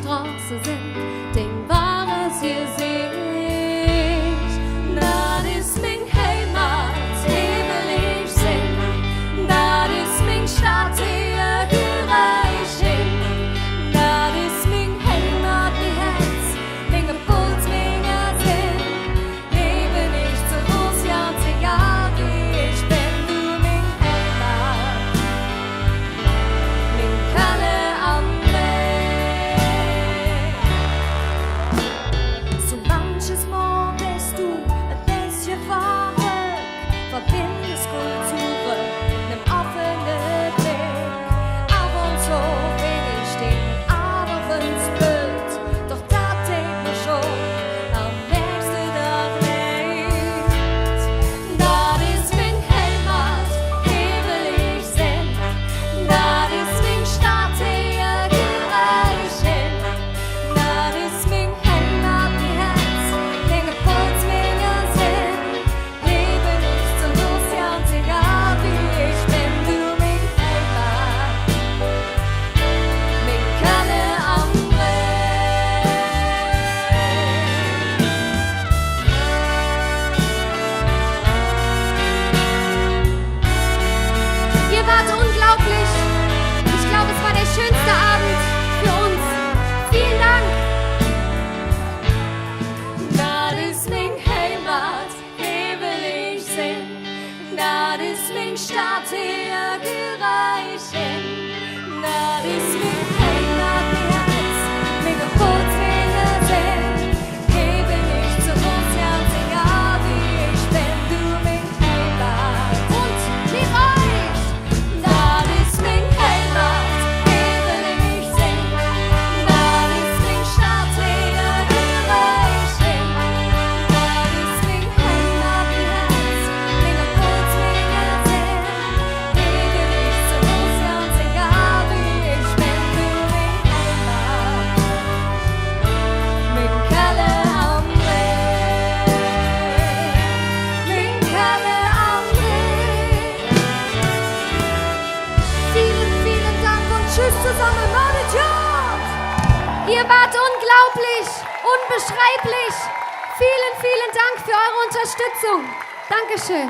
Straße sind, den wahres Gesicht. Das ist mein Heimat, hier will ich sein. Das ist mein Stadt, hier gehöre ich hin. Das ist mein Heimat, mein Herz, mein Geburts, mein Sinn. Hier bin ich zu Hause, ganz egal wie ich bin. Du mein Heimat, mein Kalle am Weg. So manches Mal bist du ein bisschen verrückt, verbindest Kulturen, nimm offene Blick. Ab und zu bin ich den Abendbild, doch da denkt man schon am nächsten Tag nicht. Das ist mein Heimat, hier will ich sein. Das ist mein Stadt, hier gehöre ich hin. Das ist mein Heimat, mein Herz, mein Geburts, mein Sinn. Hier bin ich zu Hause, ganz egal wie ich bin. Du mein Heimat, mein Kalle am Weg. Ihr wart unglaublich. Ich glaube, es war der schönste Abend für uns. Vielen Dank. Das ist mein Heimat, hier will ich sein. Das ist mein Stadt, hier gehöre ich hin. Das ist mein Heimat, mein Herz, mein Geburts, mein Sinn. Hier bin ich zu Hause, ganz egal wie ich bin. Du mein Heimat und lieb euch. Das ist mein Heimat, hier will ich sein. Das ist mein Stadt, hier gehöre ich hin. Das ist mein Heimat, mein Herz, mein Geburts, mein Sinn. Hier bin ich zu Hause, ganz egal wie ich bin. Du mein Heimat, mein Kalle am Weg. Mein Kalle am Weg. Vielen, vielen Dank und tschüss zusammen. Macht Jod! Ihr wart unglaublich, unbeschreiblich. Vielen, vielen Dank für eure Unterstützung. Dankeschön.